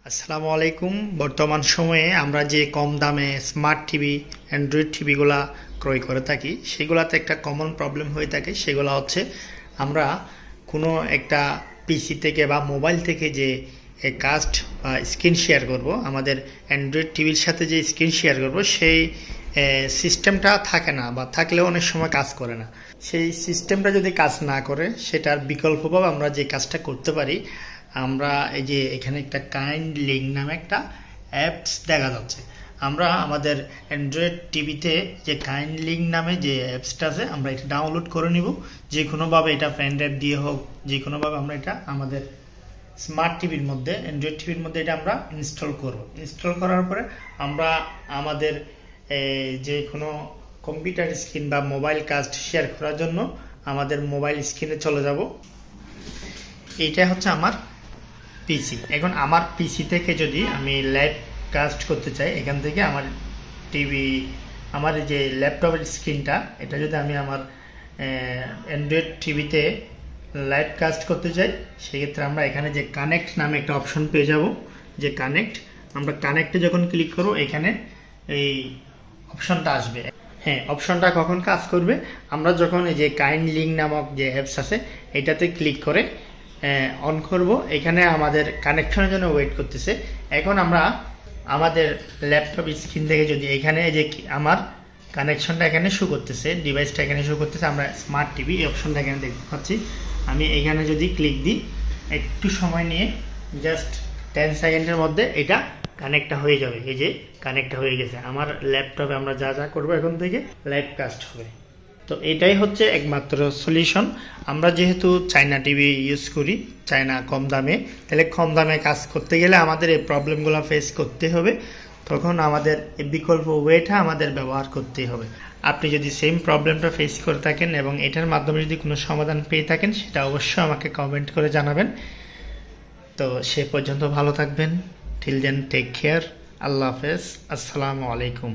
আসসালামু আলাইকুম। বর্তমান সময়ে আমরা যে কম দামে স্মার্ট টিভি, অ্যান্ড্রয়েড টিভিগুলা ক্রয় করে থাকি, সেগুলাতে একটা কমন প্রবলেম হয়ে থাকে। সেগুলো হচ্ছে আমরা কোনো একটা পিসি থেকে বা মোবাইল থেকে যে কাস্ট বা স্ক্রিন শেয়ার করব, আমাদের অ্যান্ড্রয়েড টিভির সাথে যে স্ক্রিন শেয়ার করব, সেই সিস্টেমটা থাকে না, বা থাকলেও অনেক সময় কাজ করে না। সেই সিস্টেমটা যদি কাজ না করে, সেটার বিকল্পভাবে আমরা যে কাজটা করতে পারি, আমরা এই যে এখানে একটা কাইন্ড লিঙ্ক নামে একটা অ্যাপস দেখা যাচ্ছে। আমরা আমাদের অ্যান্ড্রয়েড টিভিতে যে কাইন্ড লিঙ্ক নামে যে অ্যাপসটা আছে, আমরা এটা ডাউনলোড করে নিব। যে কোনোভাবে এটা পেন ড্রাইভ দিয়ে হোক, যে কোনোভাবে আমরা এটা আমাদের স্মার্ট টিভির মধ্যে, অ্যান্ড্রয়েড টিভির মধ্যে এটা আমরা ইনস্টল করব। ইনস্টল করার পরে আমরা আমাদের যে কোনো কম্পিউটার স্ক্রিন বা মোবাইল কাস্ট শেয়ার করার জন্য আমাদের মোবাইল স্ক্রিনে চলে যাব। এইটা হচ্ছে আমার পিসি। এখন আমার পিসি থেকে যদি আমি লাইভ কাস্ট করতে চাই, এখান থেকে আমার টিভি, আমার যে ল্যাপটপের স্ক্রিনটা, এটা যদি আমি আমার অ্যান্ড্রয়েড টিভিতে লাইভ কাস্ট করতে চাই, সেক্ষেত্রে আমরা এখানে যে কানেক্ট নামে একটা অপশন পেয়ে যাব। যে কানেক্ট, আমরা কানেক্টে যখন ক্লিক করব, এখানে এই অপশনটা আসবে। হ্যাঁ, অপশনটা কখন কাজ করবে? আমরা যখন এই যে কাইন্ড লিঙ্ক নামক যে অ্যাপস আছে, এটাতে ক্লিক করে অন করব। এখানে আমাদের কানেকশনের জন্য ওয়েট করতেছে। এখন আমরা আমাদের ল্যাপটপ স্ক্রিন থেকে যদি এখানে যে আমার কানেকশনটা এখানে শো করতেছে, ডিভাইসটা এখানে শো করতেছে, আমরা স্মার্ট টিভি এই অপশনটা এখানে দেখতে পাচ্ছি। আমি এখানে যদি ক্লিক দিই, একটু সময় নিয়ে জাস্ট 10 সেকেন্ডের মধ্যে এটা কানেক্টটা হয়ে যাবে। এই যে কানেক্টটা হয়ে গেছে। আমার ল্যাপটপে আমরা যা যা করবো এখন থেকে লাইভ কাস্ট হবে। তো এটাই হচ্ছে একমাত্র সলিউশন। আমরা যেহেতু চায়না টিভি ইউজ করি, চায়না কম দামে, তাহলে কম দামে কাজ করতে গেলে আমাদের এই প্রবলেমগুলো ফেস করতে হবে। তখন আমাদের এই বিকল্প ওয়েটা আমাদের ব্যবহার করতে হবে। আপনি যদি সেম প্রবলেমটা ফেস করে থাকেন এবং এটার মাধ্যমে যদি কোনো সমাধান পেয়ে থাকেন, সেটা অবশ্যই আমাকে কমেন্ট করে জানাবেন। তো সে পর্যন্ত ভালো থাকবেন। Till then, take care. আল্লাহ হাফেজ। আসসালামু আলাইকুম।